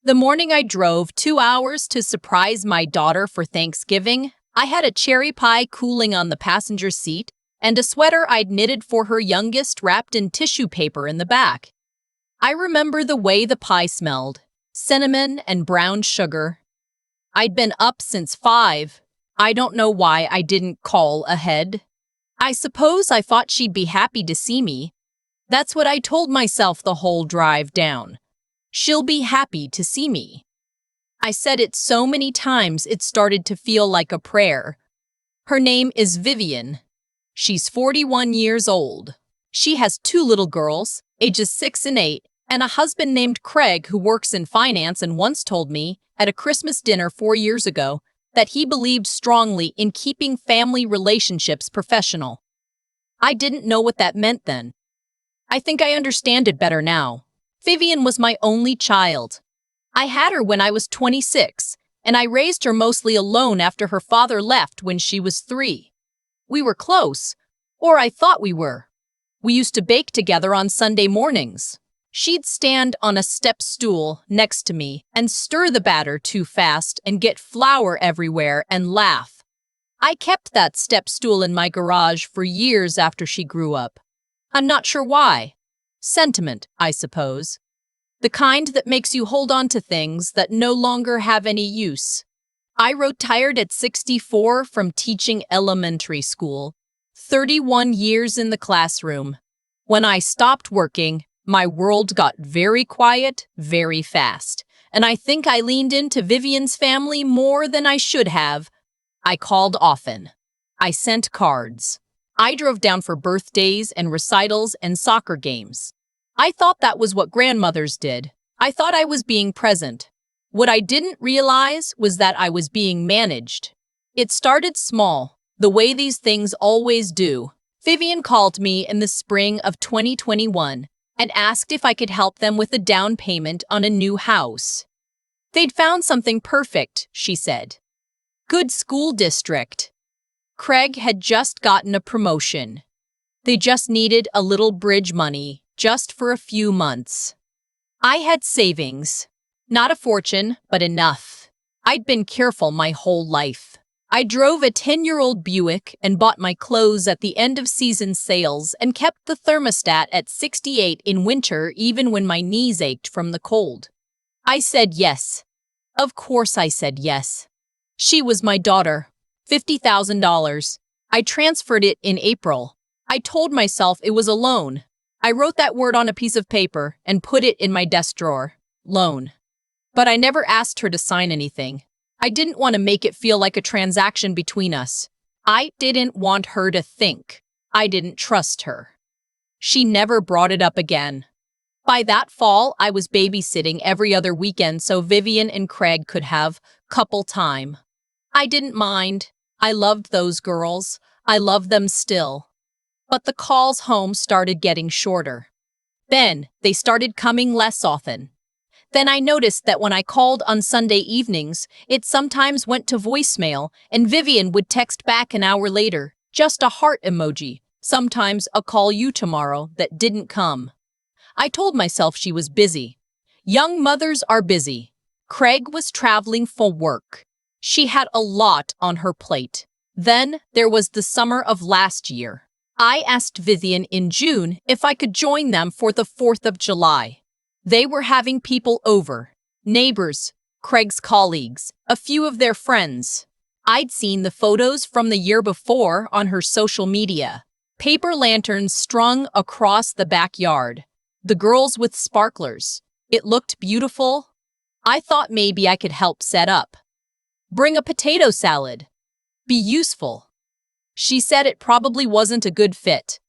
The morning I drove 2 hours to surprise my daughter for Thanksgiving, I had a cherry pie cooling on the passenger seat and a sweater I'd knitted for her youngest wrapped in tissue paper in the back. I remember the way the pie smelled, cinnamon and brown sugar. I'd been up since 5. I don't know why I didn't call ahead. I suppose I thought she'd be happy to see me. That's what I told myself the whole drive down. She'll be happy to see me. I said it so many times it started to feel like a prayer. Her name is Vivian. She's 41 years old. She has 2 little girls, ages 6 and 8, and a husband named Craig who works in finance and once told me, at a Christmas dinner 4 years ago, that he believed strongly in keeping family relationships professional. I didn't know what that meant then. I think I understand it better now. Vivian was my only child. I had her when I was 26, and I raised her mostly alone after her father left when she was 3. We were close, or I thought we were. We used to bake together on Sunday mornings. She'd stand on a step stool next to me and stir the batter too fast and get flour everywhere and laugh. I kept that step stool in my garage for years after she grew up. I'm not sure why. Sentiment, I suppose. The kind that makes you hold on to things that no longer have any use. I retired at 64 from teaching elementary school. 31 years in the classroom. When I stopped working, my world got very quiet very fast, and I think I leaned into Vivian's family more than I should have. I called often. I sent cards. I drove down for birthdays and recitals and soccer games. I thought that was what grandmothers did. I thought I was being present. What I didn't realize was that I was being managed. It started small, the way these things always do. Vivian called me in the spring of 2021 and asked if I could help them with a down payment on a new house. They'd found something perfect, she said. Good school district. Craig had just gotten a promotion. They just needed a little bridge money, just for a few months. I had savings. Not a fortune, but enough. I'd been careful my whole life. I drove a 10-year-old Buick and bought my clothes at the end-of-season sales and kept the thermostat at 68 in winter even when my knees ached from the cold. I said yes. Of course I said yes. She was my daughter. $50,000. I transferred it in April. I told myself it was a loan. I wrote that word on a piece of paper and put it in my desk drawer. Loan. But I never asked her to sign anything. I didn't want to make it feel like a transaction between us. I didn't want her to think. I didn't trust her. She never brought it up again. By that fall, I was babysitting every other weekend so Vivian and Craig could have couple time. I didn't mind. I loved those girls. I love them still. But the calls home started getting shorter. Then they started coming less often. Then I noticed that when I called on Sunday evenings, it sometimes went to voicemail, and Vivian would text back an hour later, just a heart emoji, sometimes a call you tomorrow that didn't come. I told myself she was busy. Young mothers are busy. Craig was traveling for work. She had a lot on her plate. Then there was the summer of last year. I asked Vivian in June if I could join them for the 4th of July. They were having people over, neighbors, Craig's colleagues, a few of their friends. I'd seen the photos from the year before on her social media. Paper lanterns strung across the backyard. The girls with sparklers. It looked beautiful. I thought maybe I could help set up. Bring a potato salad. Be useful. She said it probably wasn't a good fit.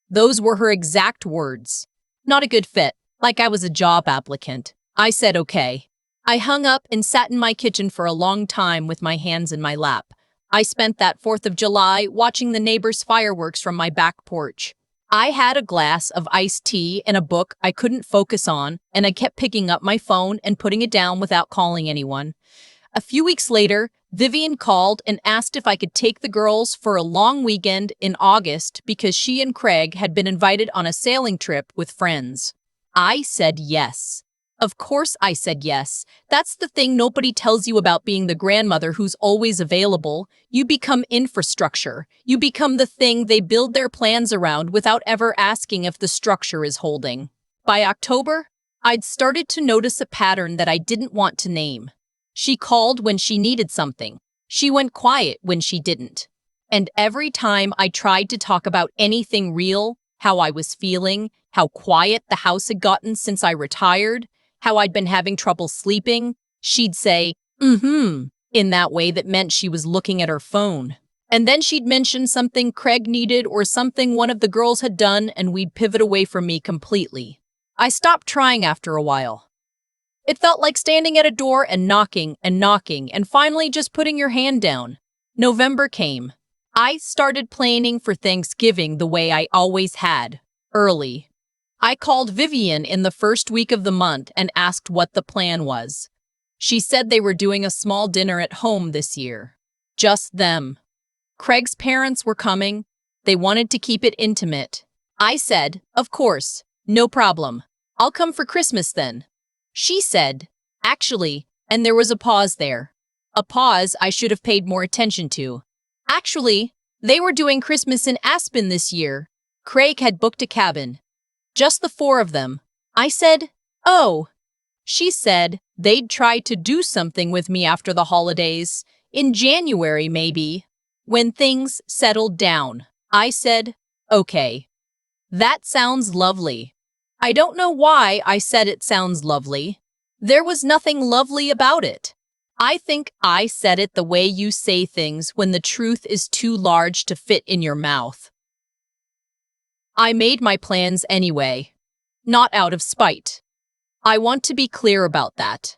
Those were her exact words. Not a good fit. Like I was a job applicant. I said okay. I hung up and sat in my kitchen for a long time with my hands in my lap. I spent that 4th of July watching the neighbors' fireworks from my back porch. I had a glass of iced tea and a book I couldn't focus on, and I kept picking up my phone and putting it down without calling anyone. A few weeks later, Vivian called and asked if I could take the girls for a long weekend in August because she and Craig had been invited on a sailing trip with friends. I said yes. Of course I said yes. That's the thing nobody tells you about being the grandmother who's always available. You become infrastructure. You become the thing they build their plans around without ever asking if the structure is holding. By October, I'd started to notice a pattern that I didn't want to name. She called when she needed something. She went quiet when she didn't. And every time I tried to talk about anything real, how I was feeling, how quiet the house had gotten since I retired, how I'd been having trouble sleeping, she'd say, in that way that meant she was looking at her phone. And then she'd mention something Craig needed or something one of the girls had done, and we'd pivot away from me completely. I stopped trying after a while. It felt like standing at a door and knocking and finally just putting your hand down. November came. I started planning for Thanksgiving the way I always had, early. I called Vivian in the first week of the month and asked what the plan was. She said they were doing a small dinner at home this year. Just them. Craig's parents were coming. They wanted to keep it intimate. I said, of course, no problem. I'll come for Christmas then. She said, actually, and there was a pause there. A pause I should have paid more attention to. Actually, they were doing Christmas in Aspen this year. Craig had booked a cabin. Just the four of them. I said, oh. She said they'd try to do something with me after the holidays. In January, maybe. When things settled down. I said, okay. That sounds lovely. I don't know why I said it sounds lovely. There was nothing lovely about it. I think I said it the way you say things when the truth is too large to fit in your mouth. I made my plans anyway, not out of spite. I want to be clear about that.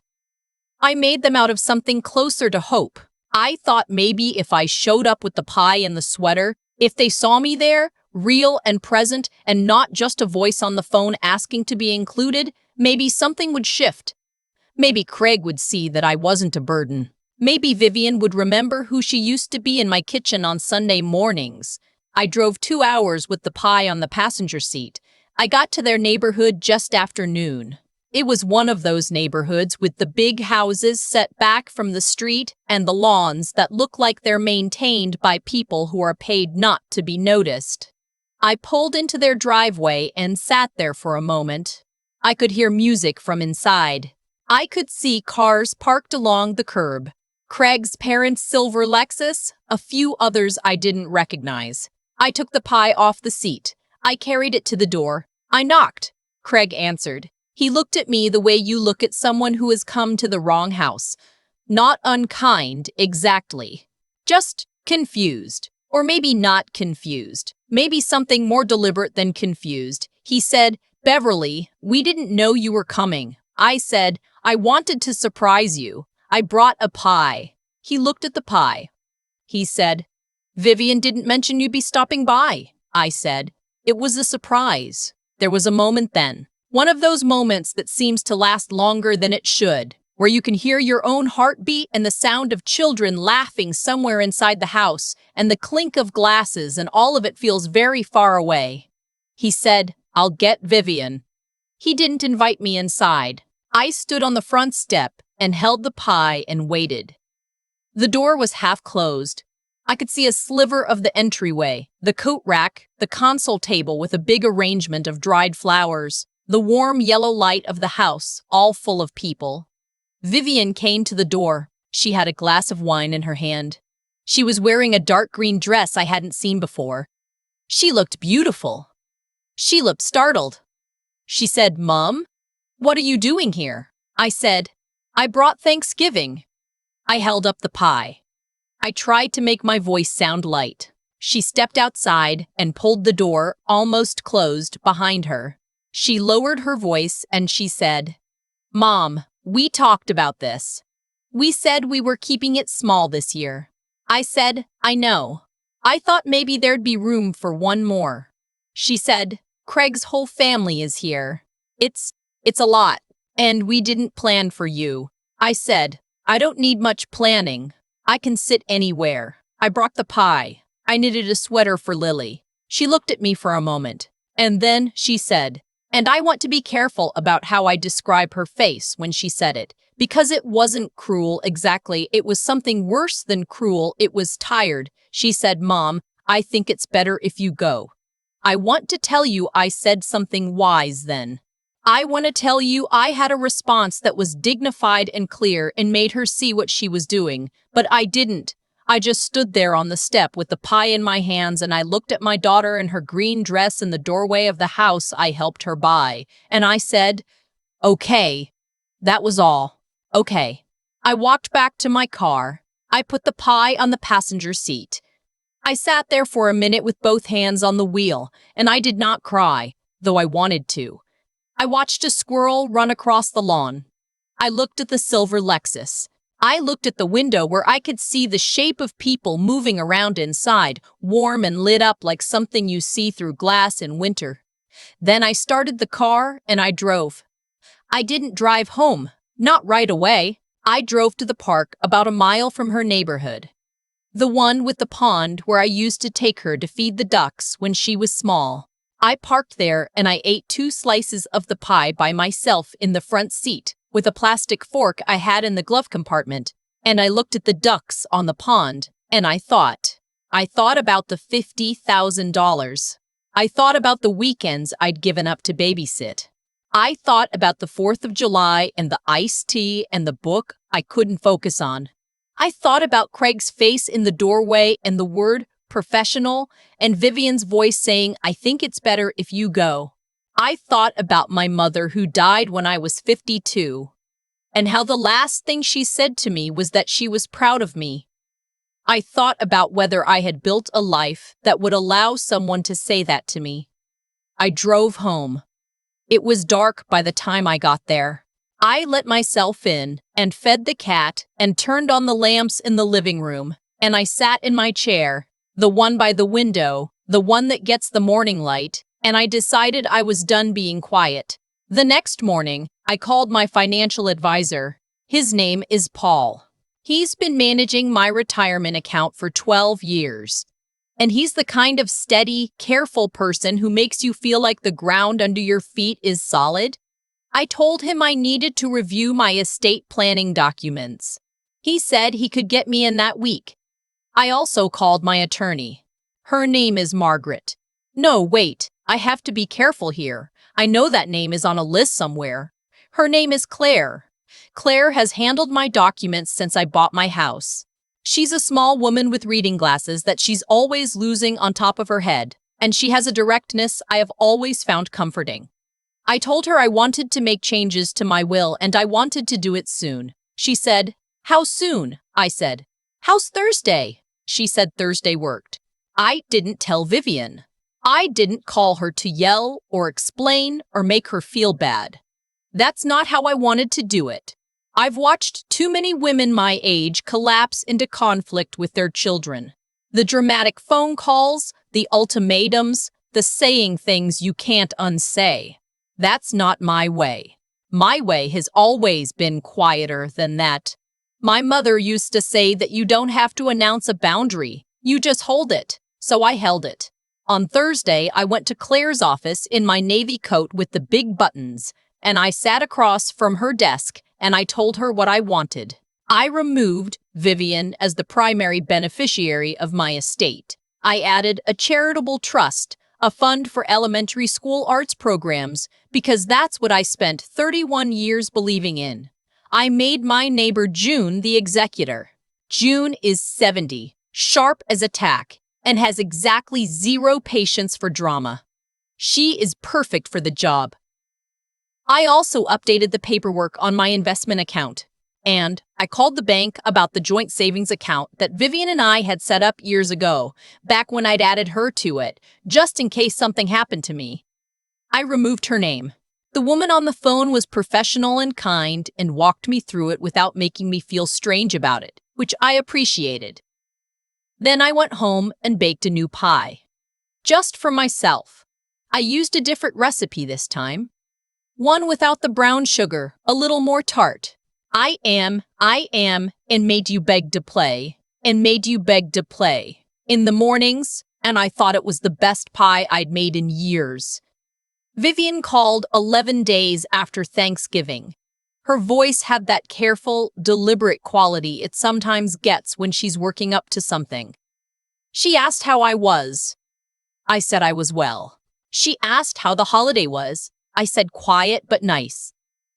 I made them out of something closer to hope. I thought maybe if I showed up with the pie and the sweater, if they saw me there, real and present, and not just a voice on the phone asking to be included, maybe something would shift. Maybe Craig would see that I wasn't a burden. Maybe Vivian would remember who she used to be in my kitchen on Sunday mornings. I drove 2 hours with the pie on the passenger seat. I got to their neighborhood just after noon. It was one of those neighborhoods with the big houses set back from the street and the lawns that look like they're maintained by people who are paid not to be noticed. I pulled into their driveway and sat there for a moment. I could hear music from inside. I could see cars parked along the curb. Craig's parents' silver Lexus, a few others I didn't recognize. I took the pie off the seat. I carried it to the door. I knocked. Craig answered. He looked at me the way you look at someone who has come to the wrong house. Not unkind, exactly. Just confused. Or maybe not confused. Maybe something more deliberate than confused. He said, Beverly, we didn't know you were coming. I said, I wanted to surprise you. I brought a pie. He looked at the pie. He said, Vivian didn't mention you'd be stopping by. I said, it was a surprise. There was a moment then. One of those moments that seems to last longer than it should, where you can hear your own heartbeat and the sound of children laughing somewhere inside the house and the clink of glasses, and all of it feels very far away. He said, I'll get Vivian. He didn't invite me inside. I stood on the front step and held the pie and waited. The door was half closed. I could see a sliver of the entryway, the coat rack, the console table with a big arrangement of dried flowers, the warm yellow light of the house, all full of people. Vivian came to the door. She had a glass of wine in her hand. She was wearing a dark green dress I hadn't seen before. She looked beautiful. She looked startled. She said, Mom, what are you doing here? I said, I brought Thanksgiving. I held up the pie. I tried to make my voice sound light. She stepped outside and pulled the door, almost closed, behind her. She lowered her voice and she said, Mom, we talked about this. We said we were keeping it small this year. I said, I know. I thought maybe there'd be room for one more. She said, Craig's whole family is here. It's a lot, and we didn't plan for you. I said, I don't need much planning. I can sit anywhere. I brought the pie. I knitted a sweater for Lily. She looked at me for a moment, and then she said, And I want to be careful about how I describe her face when she said it, because it wasn't cruel exactly. It was something worse than cruel. It was tired. She said, "Mom, I think it's better if you go." I want to tell you I said something wise then. I want to tell you I had a response that was dignified and clear and made her see what she was doing, but I didn't. I just stood there on the step with the pie in my hands, and I looked at my daughter in her green dress in the doorway of the house I helped her buy, and I said, "Okay." That was all. Okay. I walked back to my car. I put the pie on the passenger seat. I sat there for a minute with both hands on the wheel, and I did not cry, though I wanted to. I watched a squirrel run across the lawn. I looked at the silver Lexus. I looked at the window where I could see the shape of people moving around inside, warm and lit up like something you see through glass in winter. Then I started the car and I drove. I didn't drive home, not right away. I drove to the park about a mile from her neighborhood. The one with the pond where I used to take her to feed the ducks when she was small. I parked there and I ate 2 slices of the pie by myself in the front seat with a plastic fork I had in the glove compartment, and I looked at the ducks on the pond, and I thought about the $50,000. I thought about the weekends I'd given up to babysit. I thought about the 4th of July and the iced tea and the book I couldn't focus on. I thought about Craig's face in the doorway and the word professional and Vivian's voice saying, "I think it's better if you go." I thought about my mother who died when I was 52 and how the last thing she said to me was that she was proud of me. I thought about whether I had built a life that would allow someone to say that to me. I drove home. It was dark by the time I got there. I let myself in and fed the cat and turned on the lamps in the living room, and I sat in my chair, the one by the window, the one that gets the morning light, and I decided I was done being quiet. The next morning, I called my financial advisor. His name is Paul. He's been managing my retirement account for 12 years. And he's the kind of steady, careful person who makes you feel like the ground under your feet is solid. I told him I needed to review my estate planning documents. He said he could get me in that week. I also called my attorney. Her name is Margaret. No, wait, I have to be careful here. I know that name is on a list somewhere. Her name is Claire. Claire has handled my documents since I bought my house. She's a small woman with reading glasses that she's always losing on top of her head, and she has a directness I have always found comforting. I told her I wanted to make changes to my will and I wanted to do it soon. She said, "How soon?" I said, "How's Thursday?" She said Thursday worked. I didn't tell Vivian. I didn't call her to yell or explain or make her feel bad. That's not how I wanted to do it. I've watched too many women my age collapse into conflict with their children. The dramatic phone calls, the ultimatums, the saying things you can't unsay. That's not my way. My way has always been quieter than that. My mother used to say that you don't have to announce a boundary, you just hold it. So I held it. On Thursday, I went to Claire's office in my navy coat with the big buttons, and I sat across from her desk and I told her what I wanted. I removed Vivian as the primary beneficiary of my estate. I added a charitable trust, a fund for elementary school arts programs, because that's what I spent 31 years believing in. I made my neighbor June the executor. June is 70, sharp as a tack, and has exactly 0 patience for drama. She is perfect for the job. I also updated the paperwork on my investment account, and I called the bank about the joint savings account that Vivian and I had set up years ago, back when I'd added her to it, just in case something happened to me. I removed her name. The woman on the phone was professional and kind and walked me through it without making me feel strange about it, which I appreciated. Then I went home and baked a new pie. Just for myself. I used a different recipe this time. One without the brown sugar, a little more tart. I am, and made you beg to play, and made you beg to play. In the mornings, and I thought it was the best pie I'd made in years. Vivian called 11 days after Thanksgiving. Her voice had that careful, deliberate quality it sometimes gets when she's working up to something. She asked how I was. I said I was well. She asked how the holiday was. I said quiet but nice.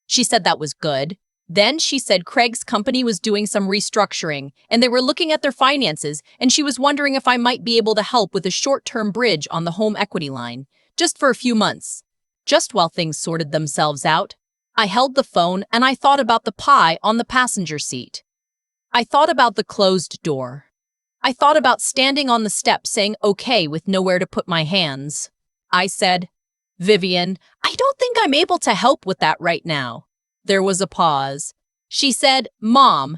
She said that was good. Then she said Craig's company was doing some restructuring and they were looking at their finances and she was wondering if I might be able to help with a short-term bridge on the home equity line, just for a few months. Just while things sorted themselves out, I held the phone and I thought about the pie on the passenger seat. I thought about the closed door. I thought about standing on the step saying okay with nowhere to put my hands. I said, Vivian, I don't think I'm able to help with that right now. There was a pause. She said, Mom.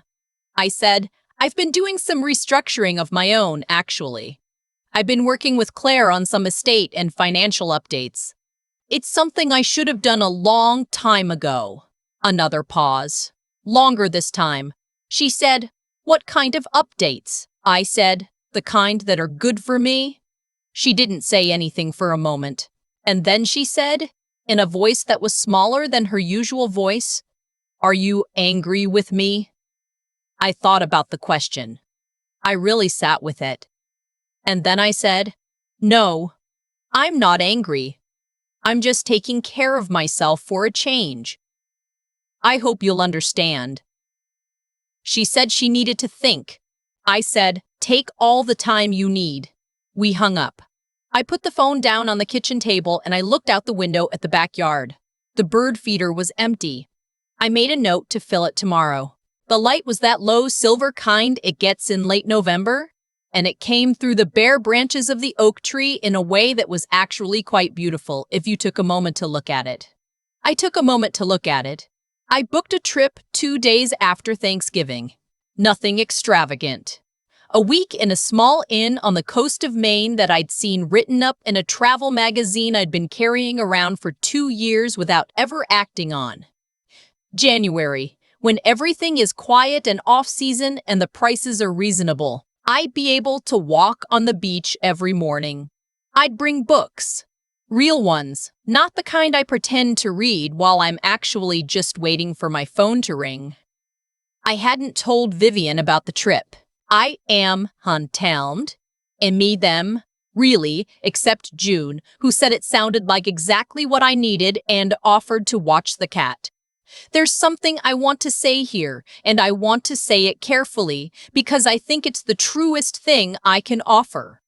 I said, I've been doing some restructuring of my own, actually. I've been working with Claire on some estate and financial updates. It's something I should have done a long time ago. Another pause. Longer this time. She said, What kind of updates? I said, The kind that are good for me. She didn't say anything for a moment. And then she said, in a voice that was smaller than her usual voice, Are you angry with me? I thought about the question. I really sat with it. And then I said, No, I'm not angry. I'm just taking care of myself for a change. I hope you'll understand. She said she needed to think. I said, Take all the time you need. We hung up. I put the phone down on the kitchen table and I looked out the window at the backyard. The bird feeder was empty. I made a note to fill it tomorrow. The light was that low silver kind it gets in late November, and it came through the bare branches of the oak tree in a way that was actually quite beautiful if you took a moment to look at it. I took a moment to look at it. I booked a trip 2 days after Thanksgiving. Nothing extravagant. A week in a small inn on the coast of Maine that I'd seen written up in a travel magazine I'd been carrying around for 2 years without ever acting on. January, when everything is quiet and off-season and the prices are reasonable. I'd be able to walk on the beach every morning. I'd bring books. Real ones, not the kind I pretend to read while I'm actually just waiting for my phone to ring. I hadn't told Vivian about the trip. I am untelmed, and me them, really, except June, who said it sounded like exactly what I needed and offered to watch the cat. There's something I want to say here, and I want to say it carefully because I think it's the truest thing I can offer.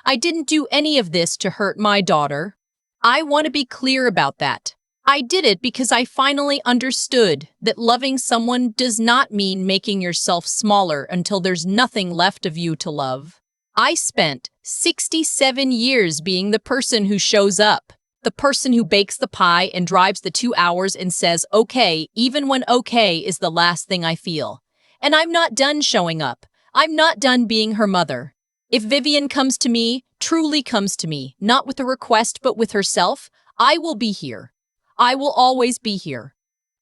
I didn't do any of this to hurt my daughter. I want to be clear about that. I did it because I finally understood that loving someone does not mean making yourself smaller until there's nothing left of you to love. I spent 67 years being the person who shows up, the person who bakes the pie and drives the 2 hours and says okay, even when okay is the last thing I feel. And I'm not done showing up. I'm not done being her mother. If Vivian comes to me, truly comes to me, not with a request but with herself, I will be here. I will always be here.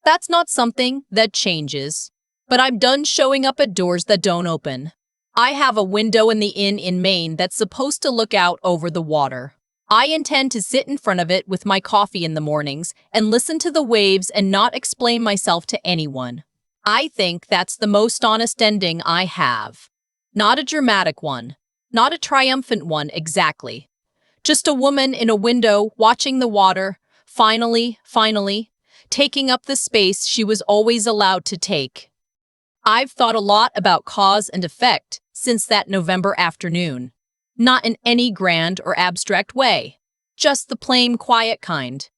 That's not something that changes. But I'm done showing up at doors that don't open. I have a window in the inn in Maine that's supposed to look out over the water. I intend to sit in front of it with my coffee in the mornings and listen to the waves and not explain myself to anyone. I think that's the most honest ending I have. Not a dramatic one. Not a triumphant one exactly. Just a woman in a window watching the water, finally, taking up the space she was always allowed to take. I've thought a lot about cause and effect since that November afternoon. Not in any grand or abstract way. Just the plain, quiet kind.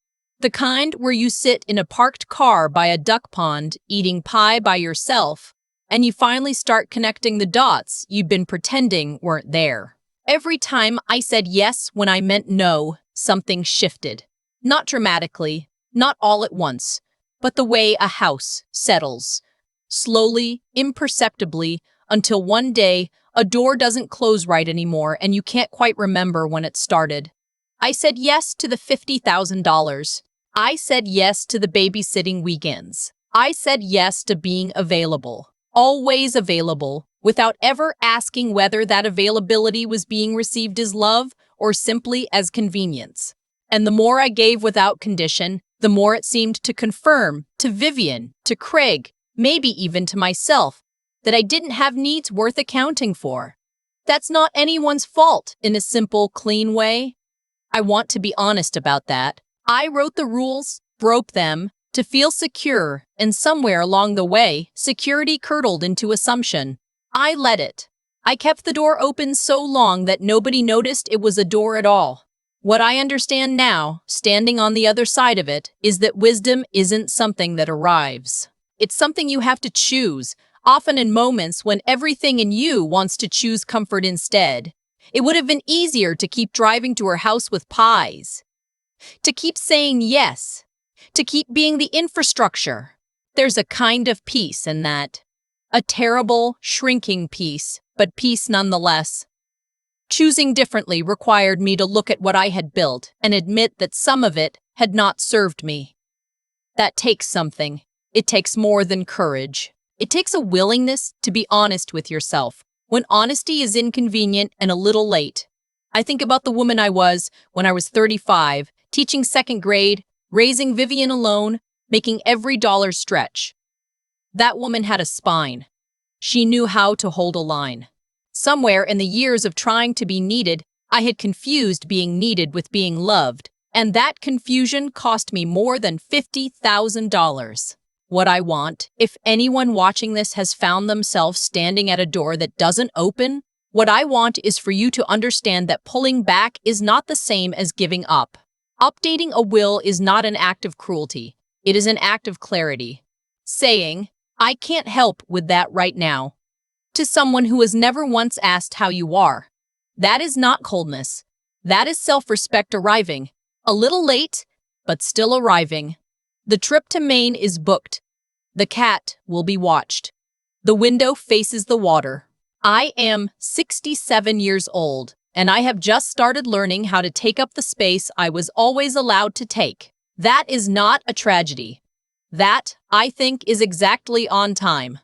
The kind where you sit in a parked car by a duck pond eating pie by yourself, and you finally start connecting the dots you've been pretending weren't there. Every time I said yes when I meant no, something shifted. Not dramatically, not all at once, but the way a house settles. Slowly, imperceptibly, until one day, a door doesn't close right anymore and you can't quite remember when it started. I said yes to the $50,000. I said yes to the babysitting weekends. I said yes to being available. Always available, without ever asking whether that availability was being received as love or simply as convenience. And the more I gave without condition, the more it seemed to confirm to Vivian, to Craig, maybe even to myself, that I didn't have needs worth accounting for. That's not anyone's fault in a simple, clean way. I want to be honest about that. I wrote the rules, broke them, to feel secure, and somewhere along the way, security curdled into assumption. I let it. I kept the door open so long that nobody noticed it was a door at all. What I understand now, standing on the other side of it, is that wisdom isn't something that arrives. It's something you have to choose, often in moments when everything in you wants to choose comfort instead. It would have been easier to keep driving to her house with pies, to keep saying yes, to keep being the infrastructure. There's a kind of peace in that. A terrible, shrinking peace, but peace nonetheless. Choosing differently required me to look at what I had built and admit that some of it had not served me. That takes something. It takes more than courage. It takes a willingness to be honest with yourself, when honesty is inconvenient and a little late. I think about the woman I was when I was 35, teaching second grade, raising Vivian alone, making every dollar stretch. That woman had a spine. She knew how to hold a line. Somewhere in the years of trying to be needed, I had confused being needed with being loved, and that confusion cost me more than $50,000. What I want, if anyone watching this has found themselves standing at a door that doesn't open, what I want is for you to understand that pulling back is not the same as giving up. Updating a will is not an act of cruelty. It is an act of clarity. Saying, I can't help with that right now, to someone who has never once asked how you are. That is not coldness. That is self-respect arriving. A little late, but still arriving. The trip to Maine is booked. The cat will be watched. The window faces the water. I am 67 years old, and I have just started learning how to take up the space I was always allowed to take. That is not a tragedy. That, I think, is exactly on time.